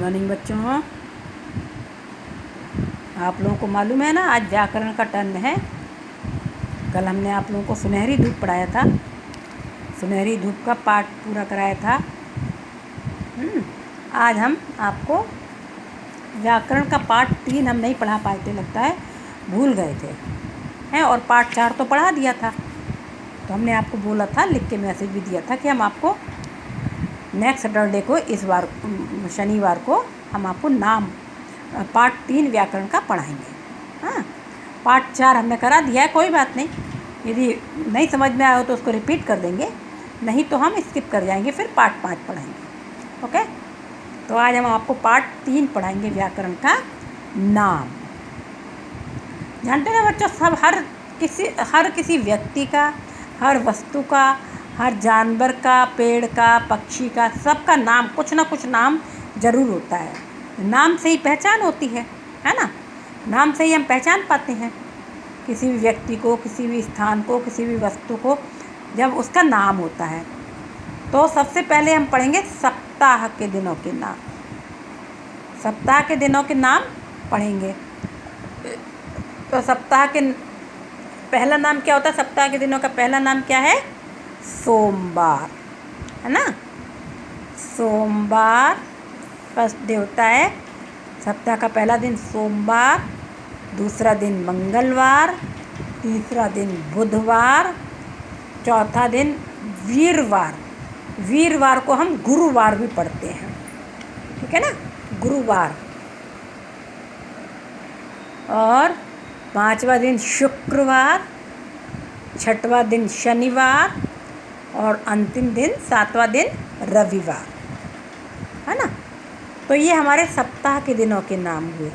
Morning बच्चों। आप लोगों को मालूम है ना, आज व्याकरण का टर्न है। कल हमने आप लोगों को सुनहरी धूप पढ़ाया था, सुनहरी धूप का पाठ पूरा कराया था। आज हम आपको व्याकरण का पाठ 3 हम नहीं पढ़ा पाए थे, लगता है भूल गए थे हैं, और पाठ 4 तो पढ़ा दिया था। तो हमने आपको बोला था, लिख के मैसेज भी दिया था कि हम आपको नेक्स्ट सैटरडे को, इस बार शनिवार को हम आपको पार्ट 3 व्याकरण का पढ़ाएंगे। हाँ, पार्ट 4 हमने करा दिया है, कोई बात नहीं। यदि नहीं समझ में आया हो तो उसको रिपीट कर देंगे, नहीं तो हम स्किप कर जाएंगे, फिर पार्ट 5 पढ़ाएंगे। ओके, तो आज हम आपको पार्ट 3 पढ़ाएंगे, व्याकरण का नाम। जानते हैं बच्चों, सब हर किसी व्यक्ति का, हर वस्तु का, हर जानवर का, पेड़ का, पक्षी का, सबका नाम, कुछ ना कुछ नाम ज़रूर होता है। नाम से ही पहचान होती है ना। नाम से ही हम पहचान पाते हैं किसी भी व्यक्ति को, किसी भी स्थान को, किसी भी वस्तु को, जब उसका नाम होता है। तो सबसे पहले हम पढ़ेंगे सप्ताह के दिनों के नाम। सप्ताह के दिनों के नाम पढ़ेंगे। तो सप्ताह के पहला नाम क्या होता है? सप्ताह के दिनों का पहला नाम क्या है? सोमवार, है ना। सोमवार फर्स्ट डे होता है। सप्ताह का पहला दिन सोमवार, दूसरा दिन मंगलवार, तीसरा दिन बुधवार, चौथा दिन वीरवार। वीरवार को हम गुरुवार भी पढ़ते हैं, ठीक है ना, गुरुवार। और पांचवा दिन शुक्रवार, छठवां दिन शनिवार, और अंतिम दिन सातवां दिन रविवार, है ना। तो ये हमारे सप्ताह के दिनों के नाम हुए।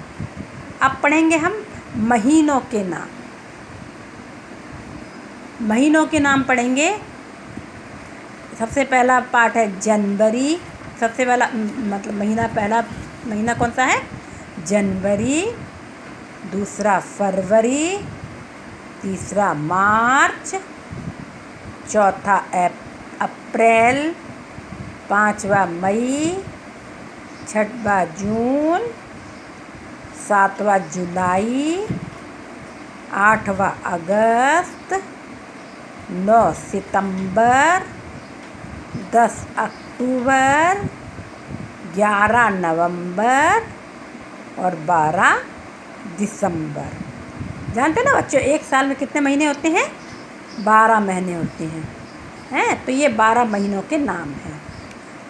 अब पढ़ेंगे हम महीनों के नाम। महीनों के नाम पढ़ेंगे। सबसे पहला पाठ है जनवरी। सबसे पहला मतलब पहला महीना कौन सा है? जनवरी। दूसरा फरवरी, तीसरा मार्च, चौथा अप्रैल, पांचवा मई, छठवा जून, सातवां जुलाई, आठवां अगस्त, 9 सितंबर, 10 अक्टूबर, 11 नवंबर और 12 दिसंबर। जानते हैं ना बच्चों, एक साल में कितने महीने होते हैं? 12 महीने होते हैं। तो ये 12 महीनों के नाम हैं।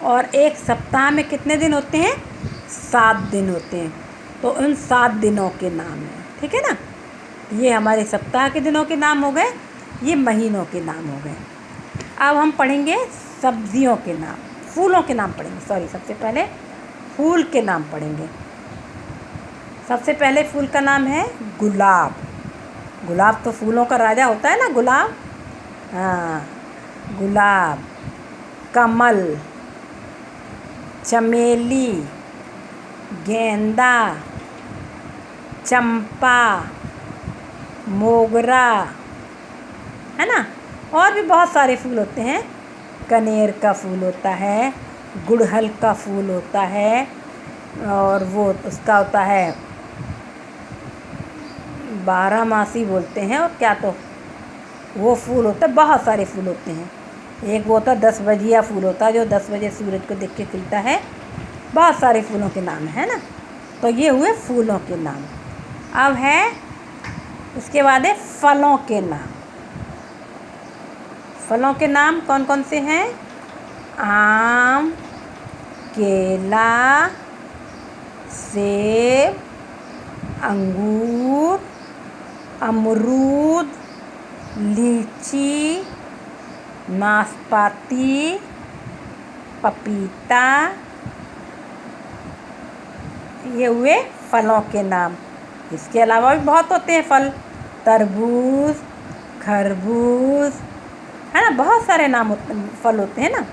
और एक सप्ताह में कितने दिन होते हैं? 7 दिन होते हैं। तो उन 7 दिनों के नाम हैं, ठीक है ना। ये हमारे सप्ताह के दिनों के नाम हो गए, ये महीनों के नाम हो गए। अब हम पढ़ेंगे सब्जियों के नाम, फूलों के नाम पढ़ेंगे। सबसे पहले फूल के नाम पढ़ेंगे। सबसे पहले फूल का नाम है गुलाब। गुलाब तो फूलों का राजा होता है ना, गुलाब। हाँ, गुलाब, कमल, चमेली, गेंदा, चंपा, मोगरा, है ना। और भी बहुत सारे फूल होते हैं। कनेर का फूल होता है, गुड़हल का फूल होता है, और वो उसका होता है 12 मासी बोलते हैं। और क्या, तो वो फूल होता है, बहुत सारे फूल होते हैं। एक वो होता है 10 बजिया फूल होता है, जो 10 बजे सूरज को देख के खिलता है। बहुत सारे फूलों के नाम है ना। तो ये हुए फूलों के नाम। अब है, उसके बाद है फलों के नाम। फलों के नाम कौन कौन से हैं? आम, केला, सेब, अंगूर, अमरूद, लीची, नाशपाती, पपीता। ये हुए फलों के नाम। इसके अलावा भी बहुत होते हैं फल, तरबूज, खरबूज, है ना। बहुत सारे नाम फल होते हैं ना।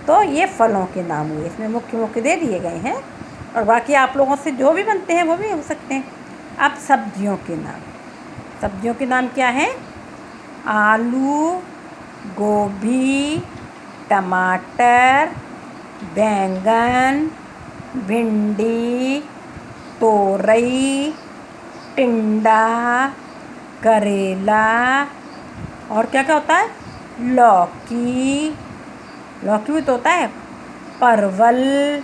तो ये फलों के नाम हुए, इसमें मुख्य दे दिए गए हैं, और बाकी आप लोगों से जो भी बनते हैं वो भी हो सकते हैं। अब सब्जियों के नाम। सब्जियों के नाम क्या हैं? आलू, गोभी, टमाटर, बैंगन, भिंडी, तोरई, टिंडा, करेला, और क्या क्या होता है, लौकी, लौकी भी तो होता है, परवल,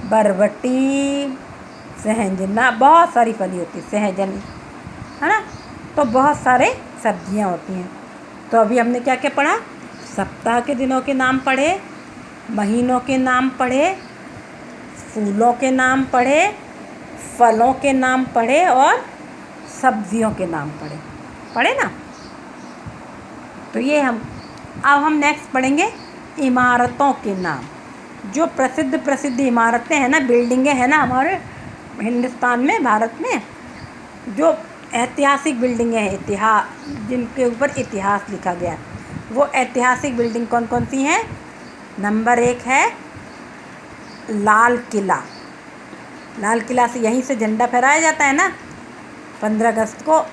बरबटी, सहंजना, बहुत सारी फली होती है, सहजन, है ना। तो बहुत सारे सब्जियां होती हैं। तो अभी हमने क्या क्या पढ़ा, सप्ताह के दिनों के नाम पढ़े, महीनों के नाम पढ़े, फूलों के नाम पढ़े, फलों के नाम पढ़े, और सब्जियों के नाम पढ़े ना। तो ये अब हम नेक्स्ट पढ़ेंगे इमारतों के नाम। जो प्रसिद्ध इमारतें हैं ना, बिल्डिंगें हैं ना हमारे हिंदुस्तान में, भारत में, जो ऐतिहासिक बिल्डिंगें हैं, जिनके ऊपर इतिहास लिखा गया, वो ऐतिहासिक बिल्डिंग कौन कौन सी हैं। नंबर 1 है लाल किला। लाल किला से यहीं से झंडा फहराया जाता है ना, 15 अगस्त को,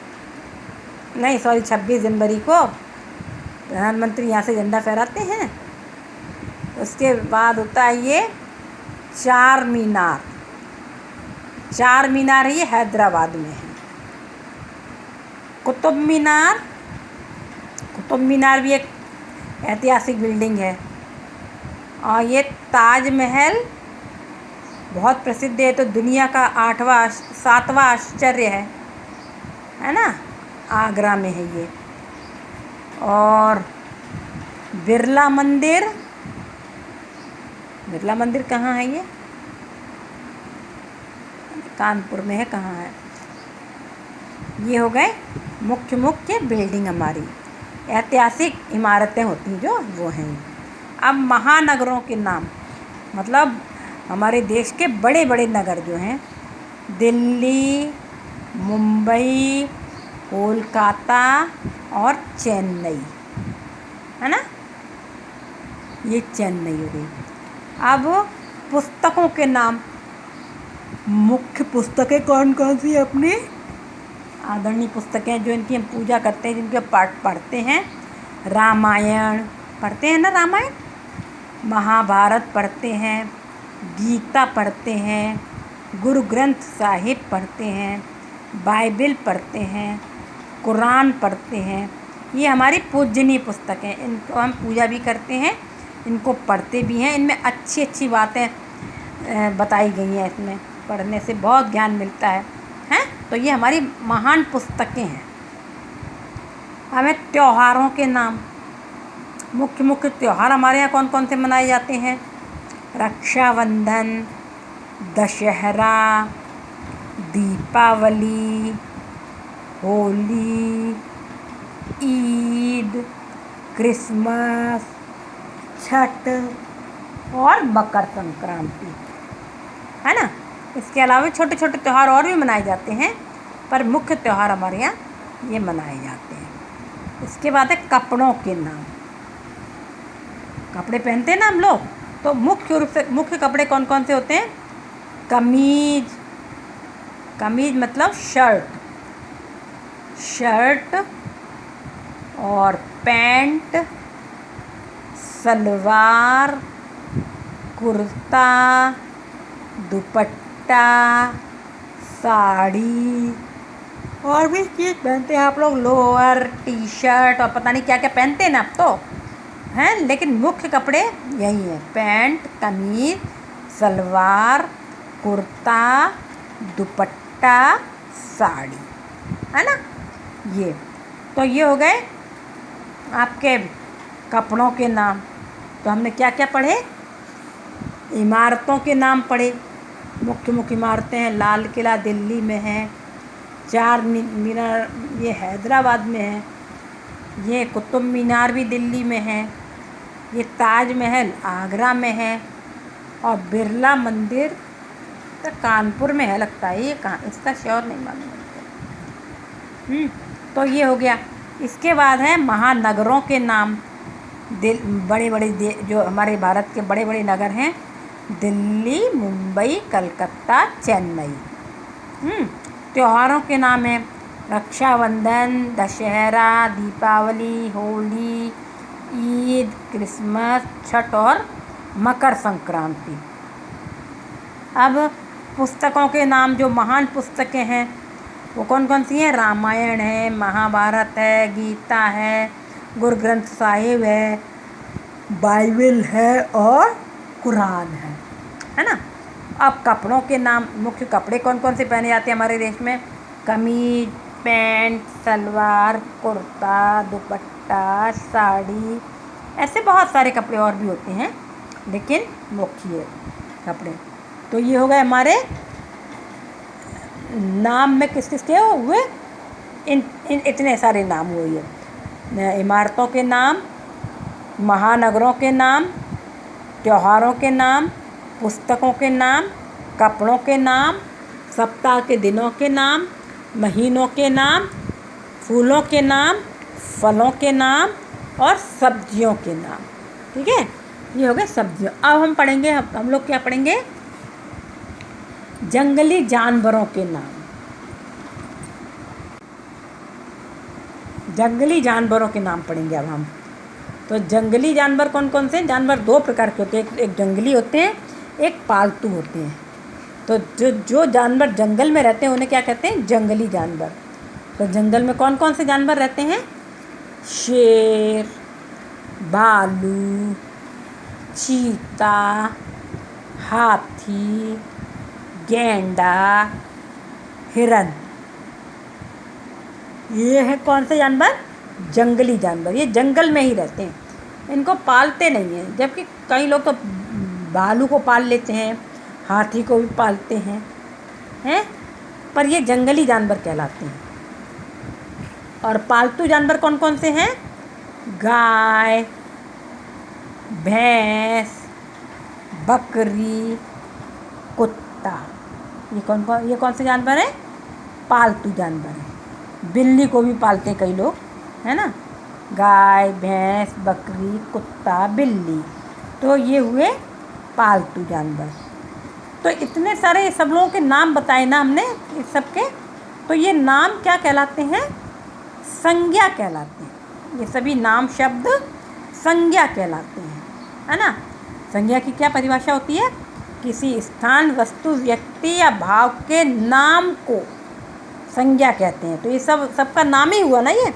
नहीं सॉरी 26 जनवरी को प्रधानमंत्री यहाँ से झंडा फहराते हैं। उसके बाद होता है ये चार मीनार। चार मीनार है, ये हैदराबाद में है। कुतुब मीनार भी एक ऐतिहासिक बिल्डिंग है। और ये ताजमहल बहुत प्रसिद्ध है, तो दुनिया का 7वां आश्चर्य है ना, आगरा में है ये। और बिरला मंदिर कहाँ है, ये कानपुर में है, कहाँ है। ये हो गए मुख्य बिल्डिंग, हमारी ऐतिहासिक इमारतें होती हैं जो वो हैं। अब महानगरों के नाम, मतलब हमारे देश के बड़े बड़े नगर जो हैं, दिल्ली, मुंबई, कोलकाता और चेन्नई, है ना, ये चेन्नई हो गई। अब पुस्तकों के नाम, मुख्य पुस्तकें कौन कौन सी अपनी आदरणीय पुस्तकें जो इनकी हम पूजा करते हैं, जिनके पाठ पढ़ते हैं, रामायण पढ़ते हैं ना, रामायण, महाभारत पढ़ते हैं, गीता पढ़ते हैं, गुरु ग्रंथ साहिब पढ़ते हैं, बाइबिल पढ़ते हैं, कुरान पढ़ते हैं। ये हमारी पूजनीय पुस्तक हैं, इनको हम पूजा भी करते हैं, इनको पढ़ते भी हैं। इनमें अच्छी अच्छी बातें बताई गई हैं, इसमें पढ़ने से बहुत ज्ञान मिलता है। तो ये हमारी महान पुस्तकें हैं। हमें त्योहारों के नाम, मुख्य त्यौहार हमारे यहाँ कौन कौन से मनाए जाते हैं। रक्षाबंधन, दशहरा, दीपावली, होली, ईद, क्रिसमस, छठ और मकर संक्रांति, है ना। इसके अलावा छोटे छोटे त्यौहार और भी मनाए जाते हैं, पर मुख्य त्यौहार हमारे यहाँ ये मनाए जाते हैं। इसके बाद है कपड़ों के नाम। कपड़े पहनते हैं ना हम लोग, तो मुख्य कपड़े कौन कौन से होते हैं। कमीज मतलब शर्ट और पैंट, सलवार, कुर्ता, दुपट्टा, साड़ी, और भी चीज़ पहनते हैं आप लोग, लोअर, टी शर्ट और पता नहीं क्या क्या पहनते हैं ना अब तो, हैं। लेकिन मुख्य कपड़े यही हैं, पैंट, कमीज, सलवार, कुर्ता, दुपट्टा, साड़ी, है ना। ये तो ये हो गए आपके कपड़ों के नाम। तो हमने क्या क्या पढ़े, इमारतों के नाम पढ़े। मुख्य इमारतें हैं, लाल किला दिल्ली में है, चार मीनार ये हैदराबाद में है, ये कुतुब मीनार भी दिल्ली में है, ये ताजमहल आगरा में है, और बिरला मंदिर तो कानपुर में है लगता है, ये कहाँ, इसका श्योर नहीं मालूम। तो ये हो गया। इसके बाद है महानगरों के नाम। बड़े बड़े जो हमारे भारत के बड़े बड़े नगर हैं, दिल्ली, मुंबई, कलकत्ता, चेन्नई। त्योहारों के नाम हैं रक्षाबंधन, दशहरा, दीपावली, होली, ईद, क्रिसमस, छठ और मकर संक्रांति। अब पुस्तकों के नाम, जो महान पुस्तकें हैं वो कौन कौन सी हैं? रामायण है, महाभारत है, गीता है, गुरु ग्रंथ साहिब है, बाइबल है और कुरान है ना। अब कपड़ों के नाम, मुख्य कपड़े कौन कौन से पहने जाते हैं हमारे देश में? कमीज, पैंट, सलवार, कुर्ता, दुपट्टा, साड़ी, ऐसे बहुत सारे कपड़े और भी होते हैं, लेकिन मुख्य कपड़े तो ये हो गए हमारे नाम में किस किस के हुए, इन इतने सारे नाम हुए। इमारतों के नाम, महानगरों के नाम, त्योहारों के नाम, पुस्तकों के नाम, कपड़ों के नाम, सप्ताह के दिनों के नाम, महीनों के नाम, फूलों के नाम, फलों के नाम और सब्जियों के नाम। ठीक है, ये हो गए सब्जियों। अब हम पढ़ेंगे, हम लोग क्या पढ़ेंगे? जंगली जानवरों के नाम। जंगली जानवरों के नाम पढ़ेंगे अब हम। तो जंगली जानवर कौन कौन से? जानवर दो प्रकार के होते हैं, एक जंगली होते हैं, एक पालतू होते हैं। तो जो जानवर जंगल में रहते हैं उन्हें क्या कहते हैं? जंगली जानवर। तो जंगल में कौन कौन से जानवर रहते हैं? शेर, भालू, चीता, हाथी, गैंडा, हिरन। ये है कौन से जानवर? जंगली जानवर। ये जंगल में ही रहते हैं, इनको पालते नहीं हैं। जबकि कई लोग तो भालू को पाल लेते हैं, हाथी को भी पालते हैं, पर ये जंगली जानवर कहलाते हैं। और पालतू जानवर कौन कौन से हैं? गाय, भैंस, बकरी, कुत्ता। ये कौन से जानवर हैं? पालतू जानवर हैं। बिल्ली को भी पालते कई लोग, है ना। गाय, भैंस, बकरी, कुत्ता, बिल्ली, तो ये हुए पालतू जानवर। तो इतने सारे सब लोगों के नाम बताए ना हमने इस सब के। तो ये नाम क्या कहलाते हैं? संज्ञा कहलाते हैं। ये सभी नाम शब्द संज्ञा कहलाते हैं, है ना। संज्ञा की क्या परिभाषा होती है? किसी स्थान, वस्तु, व्यक्ति या भाव के नाम को संज्ञा कहते हैं। तो ये सबका नाम ही हुआ ना। ये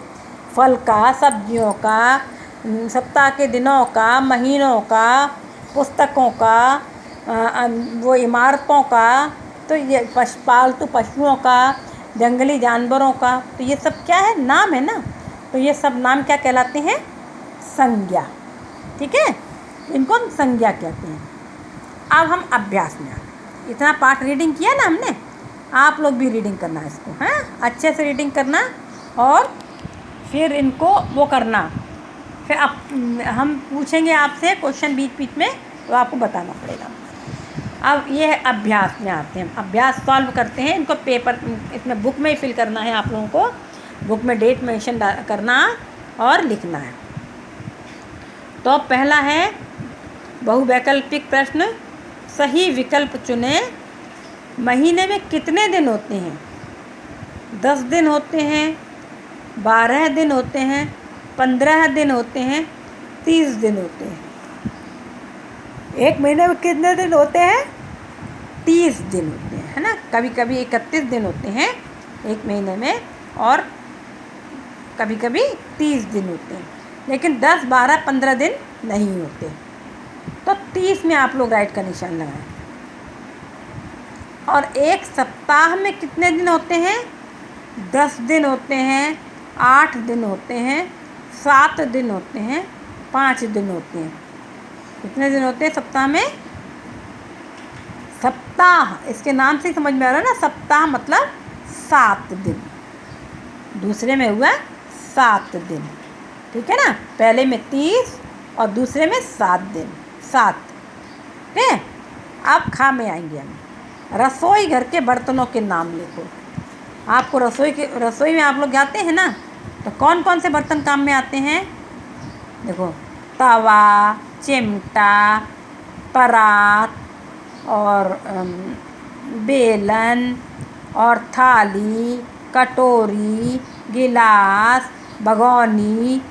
फल का, सब्जियों का, सप्ताह के दिनों का, महीनों का, पुस्तकों का, वो इमारतों का, तो ये पालतू पशुओं का, जंगली जानवरों का, तो ये सब क्या है? नाम है ना। तो ये सब नाम क्या कहलाते हैं? संज्ञा। ठीक है, इनको हम संज्ञा कहते हैं। अब हम अभ्यास में आए। इतना पाठ रीडिंग किया ना हमने, आप लोग भी रीडिंग करना है इसको, हैं? अच्छे से रीडिंग करना और फिर इनको वो करना। फिर हम पूछेंगे आपसे क्वेश्चन बीच बीच में, तो आपको बताना पड़ेगा। अब ये है अभ्यास में आते हैं। अभ्यास सॉल्व करते हैं। इनको पेपर, इसमें बुक में ही फिल करना है आप लोगों को। बुक में डेट मेंशन करना और लिखना है। तो पहला है बहुवैकल्पिक प्रश्न। सही विकल्प चुनें। महीने में कितने दिन होते हैं? 10 दिन होते हैं, 12 दिन होते हैं, 15 दिन होते हैं, 30 दिन होते हैं। एक महीने में कितने दिन होते हैं? 30 दिन होते हैं, है ना। कभी कभी 31 दिन होते हैं एक महीने में, और कभी कभी 30 दिन होते हैं, लेकिन 10, 12, 15 दिन नहीं होते। तो 30 में आप लोग राइट का निशान लगाएं। और एक सप्ताह में कितने दिन होते हैं? 10 दिन होते हैं, 8 दिन होते हैं, 7 दिन होते हैं, 5 दिन होते हैं। कितने दिन होते हैं सप्ताह में? सप्ताह, इसके नाम से ही समझ में आ रहा है ना। सप्ताह मतलब 7 दिन। दूसरे में हुआ 7 दिन, ठीक है ना। पहले में 30 और दूसरे में 7 दिन, 7। ठीक है। अब खा में आएंगे हम। रसोई घर के बर्तनों के नाम लिखो। आपको रसोई में आप लोग जाते हैं ना, तो कौन कौन से बर्तन काम में आते हैं? देखो, तवा, चिमटा, परात और बेलन और थाली, कटोरी, गिलास, भगोनी,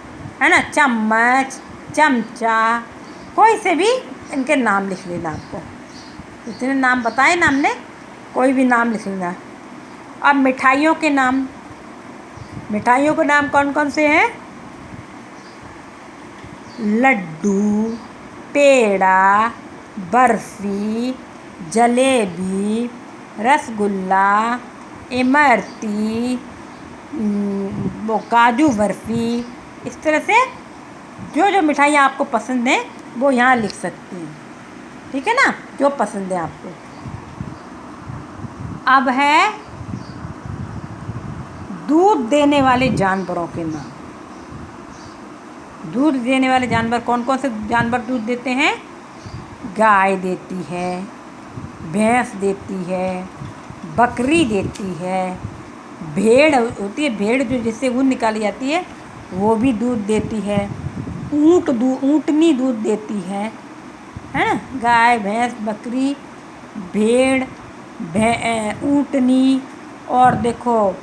है ना, चम्मच, चमचा, कोई से भी इनके नाम लिख लेना आपको। इतने नाम बताए ना हमने, कोई भी नाम लिख लेना। अब मिठाइयों के नाम, मिठाइयों के नाम कौन कौन से हैं? लड्डू, पेड़ा, बर्फ़ी, जलेबी, रसगुल्ला, इमरती, वो काजू बर्फ़ी। इस तरह से जो जो मिठाइयाँ आपको पसंद हैं वो यहाँ लिख सकते हैं, ठीक है ना, जो पसंद है आपको। अब है दूध देने वाले जानवरों के नाम। दूध देने वाले जानवर कौन कौन से जानवर दूध देते हैं? गाय देती है, भैंस देती है, बकरी देती है, भेड़ होती है, भेड़ जो जिससे ऊन निकाली जाती है वो भी दूध देती है, ऊँटनी दूध देती है ना। गाय, भैंस, बकरी, भेड़, ऊँटनी, और देखो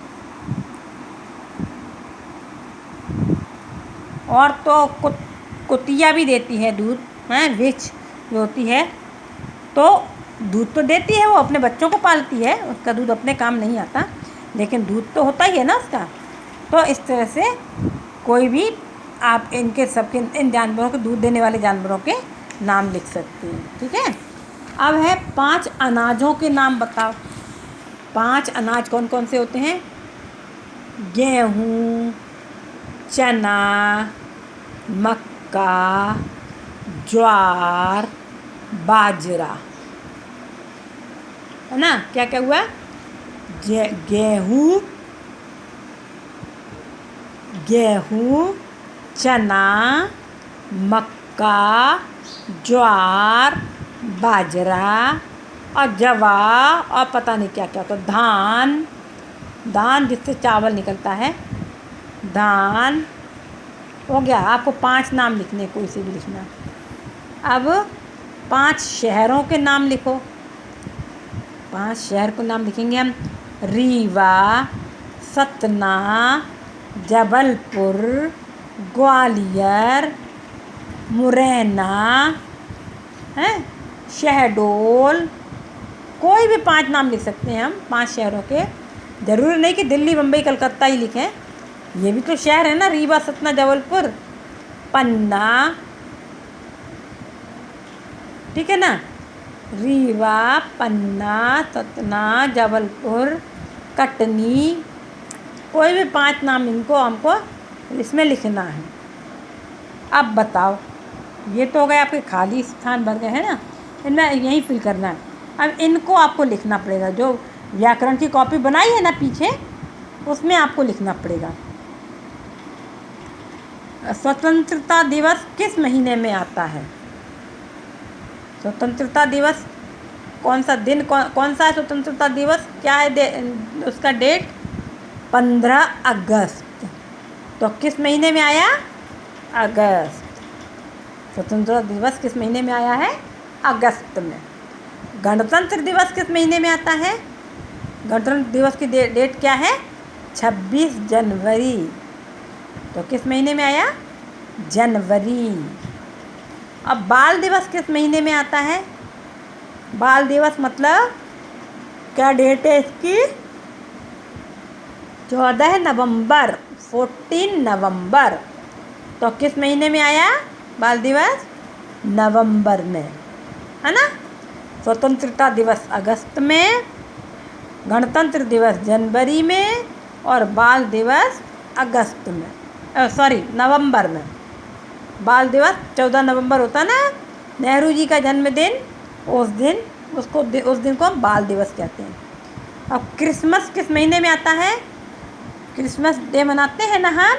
और तो कुतिया भी देती है दूध, हैं, विच जो होती है, तो दूध तो देती है, वो अपने बच्चों को पालती है, उसका दूध अपने काम नहीं आता, लेकिन दूध तो होता ही है ना उसका। तो इस तरह से कोई भी आप इनके सबके इन जानवरों के दूध देने वाले जानवरों के नाम लिख सकते हैं, ठीक है। अब है 5 अनाजों के नाम बताओ। 5 अनाज कौन कौन से होते हैं? गेहूँ, चना, मक्का, ज्वार, बाजरा, है ना। क्या क्या हुआ? गेहूँ, चना, मक्का, ज्वार, बाजरा और जवार, और पता नहीं क्या क्या, तो धान जिससे चावल निकलता है, धान हो गया। आपको 5 नाम लिखने, कोई से भी लिखना। अब 5 शहरों के नाम लिखो। 5 शहर को नाम लिखेंगे हम। रीवा, सतना, जबलपुर, ग्वालियर, मुरैना, हैं, शहडोल, कोई भी 5 नाम लिख सकते हैं हम 5 शहरों के। ज़रूरी नहीं कि दिल्ली, मुंबई, कलकत्ता ही लिखें, ये भी तो शहर है ना। रीवा, सतना, जबलपुर, पन्ना, ठीक है ना। रीवा, पन्ना, सतना, जबलपुर, कटनी, कोई भी 5 नाम इनको हमको इसमें लिखना है। अब बताओ, ये तो हो गए आपके खाली स्थान भर गए हैं ना, इनमें यहीं फिल करना है। अब इनको आपको लिखना पड़ेगा, जो व्याकरण की कॉपी बनाई है ना पीछे, उसमें आपको लिखना पड़ेगा। स्वतंत्रता दिवस किस महीने में आता है? स्वतंत्रता दिवस कौन सा दिन, कौन सा है स्वतंत्रता दिवस? क्या है उसका डेट? 15 अगस्त। तो किस महीने में आया? अगस्त। स्वतंत्रता दिवस किस महीने में आया है? अगस्त में। गणतंत्र दिवस किस महीने में आता है? गणतंत्र दिवस की डेट क्या है? 26 जनवरी। तो किस महीने में आया? जनवरी। अब बाल दिवस किस महीने में आता है? बाल दिवस मतलब क्या डेट है इसकी? 14 नवंबर, 14 नवंबर। तो किस महीने में आया बाल दिवस? नवंबर में, है ना। स्वतंत्रता दिवस अगस्त में, गणतंत्र दिवस जनवरी में, और बाल दिवस अगस्त में, नवंबर में। बाल दिवस 14 नवंबर होता ना, नेहरू जी का जन्मदिन, उस दिन को हम बाल दिवस कहते हैं। अब क्रिसमस किस महीने में आता है? क्रिसमस डे मनाते हैं ना हम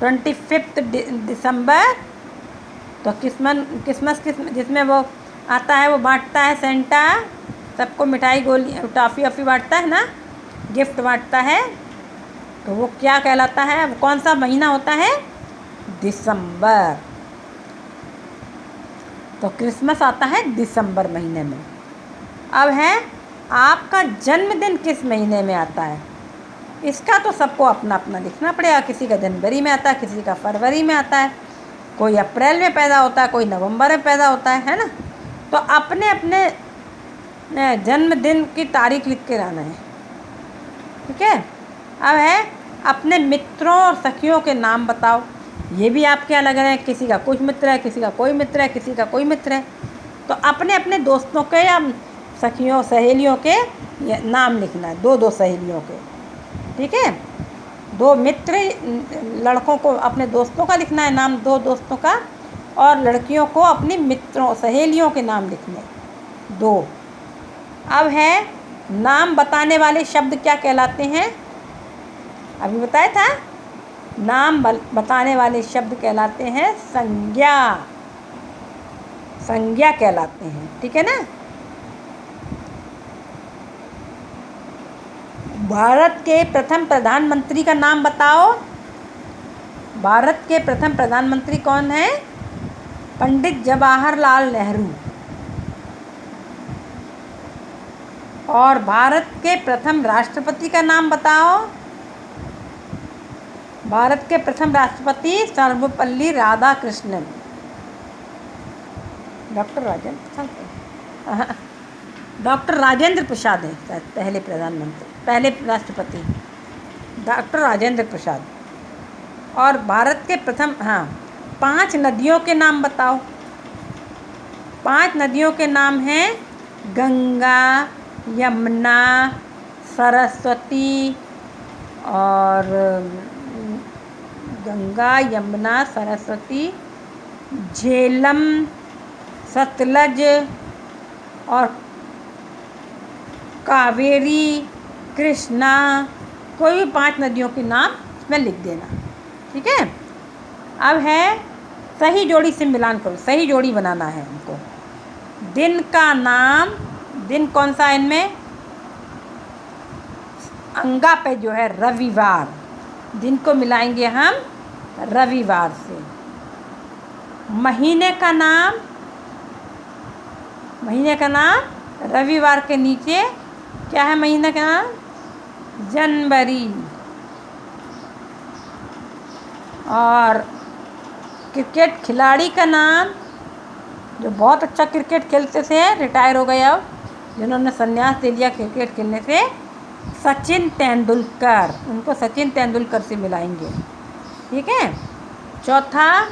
25 दिसंबर। तो क्रिसमस जिसमें वो आता है, वो बांटता है सेंटा, सबको मिठाई, गोली, टॉफ़ी वॉफ़ी बांटता है ना, गिफ्ट बांटता है, तो वो क्या कहलाता है? वो कौन सा महीना होता है? दिसंबर। तो क्रिसमस आता है दिसंबर महीने में। अब है आपका जन्मदिन किस महीने में आता है? इसका तो सबको अपना अपना लिखना पड़ेगा। किसी का जनवरी में आता है, किसी का फरवरी में आता है, कोई अप्रैल में पैदा होता है, कोई नवंबर में पैदा होता है ना। तो अपने अपने जन्मदिन की तारीख लिख के लाना है। ठीक है। अब है अपने मित्रों और सखियों के नाम बताओ। ये भी आपके अलग अलग है, किसी का कुछ मित्र है, किसी का कोई मित्र है, किसी का कोई मित्र है। तो अपने अपने दोस्तों के या सखियों सहेलियों के नाम लिखना है, दो दो सहेलियों के। ठीक है। दो मित्र लड़कों को अपने दोस्तों का लिखना है नाम, दो दोस्तों का, और लड़कियों को अपनी मित्रों सहेलियों के नाम लिखने, दो। अब है नाम बताने वाले शब्द क्या कहलाते हैं? अभी बताया था, नाम बताने वाले शब्द कहलाते हैं संज्ञा। संज्ञा कहलाते हैं। ठीक है ना। भारत के प्रथम प्रधानमंत्री का नाम बताओ। भारत के प्रथम प्रधानमंत्री कौन है? पंडित जवाहरलाल नेहरू। और भारत के प्रथम राष्ट्रपति का नाम बताओ। भारत के प्रथम राष्ट्रपति सर्वपल्ली राधाकृष्णन। डॉक्टर राजेंद्र प्रसाद है पहले प्रधानमंत्री, पहले राष्ट्रपति डॉक्टर राजेंद्र प्रसाद। और भारत के प्रथम 5 नदियों के नाम बताओ। 5 नदियों के नाम हैं गंगा, यमुना, सरस्वती, और गंगा, यमुना, सरस्वती, झेलम, सतलज और कावेरी, कृष्णा। कोई भी 5 नदियों के नाम इसमें लिख देना। ठीक है। अब है सही जोड़ी से मिलान करो, सही जोड़ी बनाना है हमको। दिन का नाम, दिन कौन सा है इनमें? अंगा पे जो है रविवार, दिन को मिलाएंगे हम रविवार से। महीने का नाम, महीने का नाम रविवार के नीचे क्या है? महीने का नाम जनवरी। और क्रिकेट खिलाड़ी का नाम, जो बहुत अच्छा क्रिकेट खेलते थे, रिटायर हो गए अब, जिन्होंने संन्यास ले लिया क्रिकेट खेलने से, सचिन तेंदुलकर। उनको सचिन तेंदुलकर से मिलाएंगे। ठीक है। चौथा,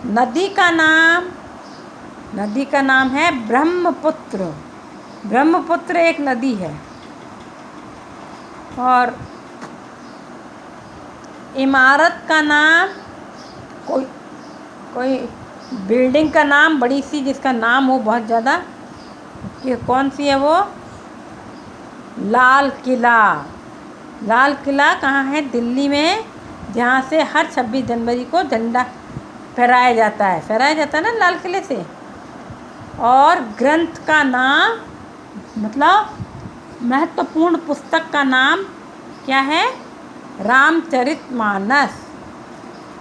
नदी का नाम, नदी का नाम है ब्रह्मपुत्र। ब्रह्मपुत्र एक नदी है। और इमारत का नाम, कोई बिल्डिंग का नाम, बड़ी सी जिसका नाम हो बहुत ज़्यादा, कि कौन सी है वो? लाल किला। लाल किला कहाँ है? दिल्ली में, जहाँ से हर 26 जनवरी को झंडा फहराया जाता है, फहराया जाता है ना लाल किले से। और ग्रंथ का नाम, मतलब महत्वपूर्ण पुस्तक का नाम क्या है? रामचरितमानस।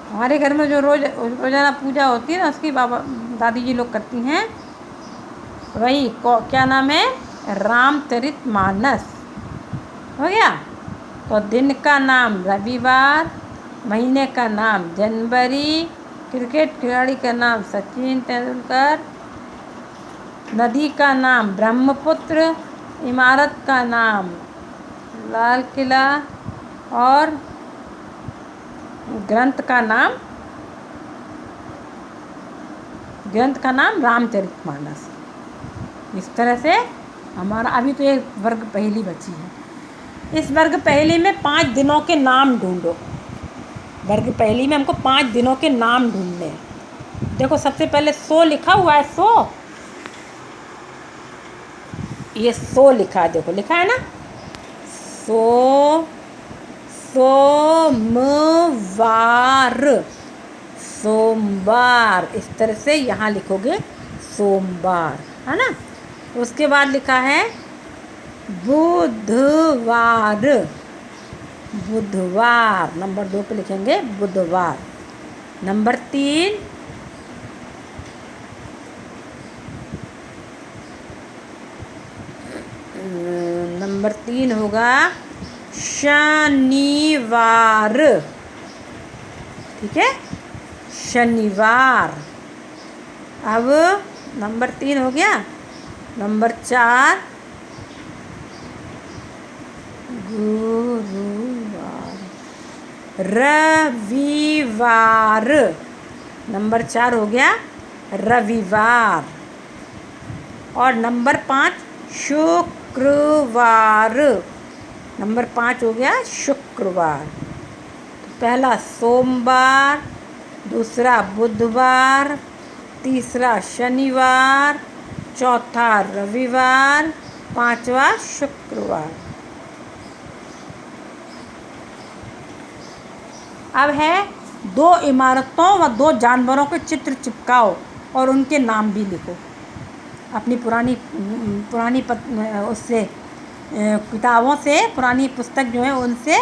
हमारे घर में जो रोज़ाना पूजा होती है ना, उसकी बाबा दादी जी लोग करती हैं, वही क्या नाम है? रामचरितमानस। हो गया। तो दिन का नाम रविवार, महीने का नाम जनवरी, क्रिकेट खिलाड़ी का नाम सचिन तेंदुलकर, नदी का नाम ब्रह्मपुत्र, इमारत का नाम लाल किला, और ग्रंथ का नाम रामचरितमानस। इस तरह से हमारा अभी तो एक वर्ग पहेली बची है। इस वर्ग पहेली में 5 दिनों के नाम ढूंढो। वर्ग पहेली में हमको 5 दिनों के नाम ढूंढने हैं। देखो सबसे पहले 100 लिखा हुआ है, 100, ये 100 लिखा है, देखो लिखा है ना, 100, सोमवार, सोमवार, इस तरह से यहाँ लिखोगे सोमवार, है ना। उसके बाद लिखा है बुधवार, बुधवार, नंबर 2 पे लिखेंगे बुधवार। नंबर 3 होगा शनिवार। ठीक है, शनिवार। अब नंबर 3 हो गया। नंबर 4 गुरुवार। रविवार। नंबर 4 हो गया रविवार। और नंबर 5 शुक्रवार। नंबर 5 हो गया शुक्रवार। तो पहला सोमवार, दूसरा बुधवार, तीसरा शनिवार, चौथा रविवार, पांचवा शुक्रवार। अब है 2 इमारतों व 2 जानवरों के चित्र चिपकाओ और उनके नाम भी लिखो। अपनी पुरानी उससे किताबों से, पुरानी पुस्तक जो है उनसे,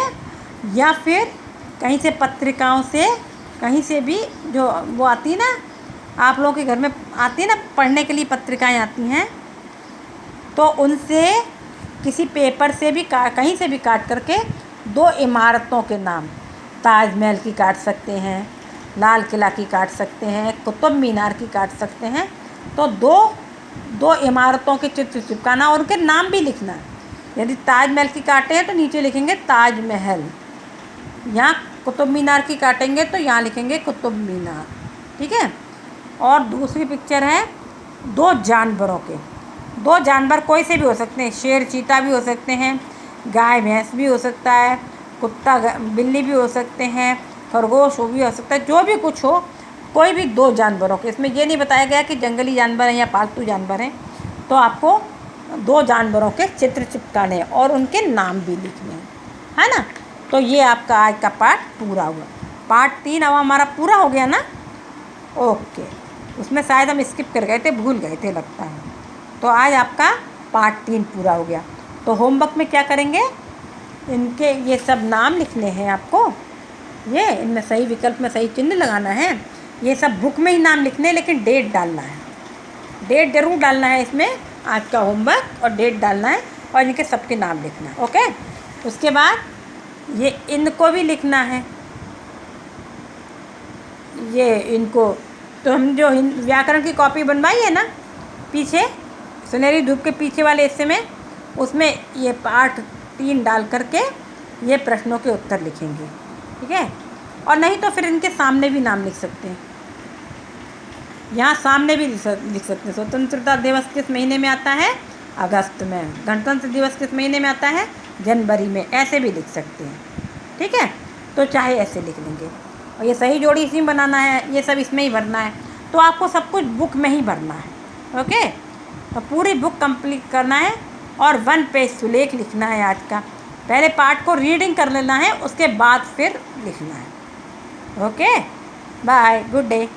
या फिर कहीं से पत्रिकाओं से, कहीं से भी जो वो आती है ना, आप लोगों के घर में आती है ना पढ़ने के लिए पत्रिकाएं आती हैं, तो उनसे किसी पेपर से भी कहीं से भी काट करके 2 इमारतों के नाम, ताजमहल की काट सकते हैं, लाल किला की काट सकते हैं, कुतुब मीनार की काट सकते हैं। तो दो इमारतों के चित्र चिपकाना और उनके नाम भी लिखना। यदि ताजमहल की काटे हैं तो नीचे लिखेंगे ताजमहल, यहाँ कुतुब मीनार की काटेंगे तो यहाँ लिखेंगे कुतुब मीनार। ठीक है। और दूसरी पिक्चर है 2 जानवरों के। 2 जानवर कोई से भी हो सकते हैं, शेर चीता भी हो सकते हैं, गाय भैंस भी हो सकता है, कुत्ता बिल्ली भी हो सकते हैं, खरगोश वो भी हो सकता है, जो भी कुछ हो, कोई भी 2 जानवरों के। इसमें ये नहीं बताया गया कि जंगली जानवर हैं या पालतू जानवर हैं। तो आपको 2 जानवरों के चित्र चिपकाने और उनके नाम भी लिखने हैं, है ना। तो ये आपका आज का पाठ पूरा हुआ। पार्ट 3 अब हमारा पूरा हो गया ना। ओके, उसमें शायद हम स्किप कर गए थे, भूल गए थे लगता है। तो आज आपका पार्ट 3 पूरा हो गया। तो होमवर्क में क्या करेंगे, इनके ये सब नाम लिखने हैं आपको, ये इनमें सही विकल्प में सही चिन्ह लगाना है। ये सब बुक में ही नाम लिखने हैं, लेकिन डेट डालना है, डेट ज़रूर डालना है इसमें। आज का होमवर्क और डेट डालना है और इनके सबके नाम लिखना है। ओके। उसके बाद ये इनको भी लिखना है, ये इनको। तो हम जो व्याकरण की कॉपी बनवाई है ना पीछे, सुनहरी धूप के पीछे वाले हिस्से में, उसमें ये पार्ट 3 डाल करके ये प्रश्नों के उत्तर लिखेंगे। ठीक है। और नहीं तो फिर इनके सामने भी नाम लिख सकते हैं, यहाँ सामने भी लिख सकते हैं। स्वतंत्रता दिवस किस महीने में आता है, अगस्त में। गणतंत्र दिवस किस महीने में आता है, जनवरी में। ऐसे भी लिख सकते हैं। ठीक है। तो चाहे ऐसे लिख लेंगे। और ये सही जोड़ी इसी में बनाना है, ये सब इसमें ही भरना है। तो आपको सब कुछ बुक में ही भरना है। ओके। तो पूरी बुक कंप्लीट करना है और 1 पेज सुलेख लिखना है आज का। पहले पार्ट को रीडिंग कर लेना है, उसके बाद फिर लिखना है। Okay, bye, good day.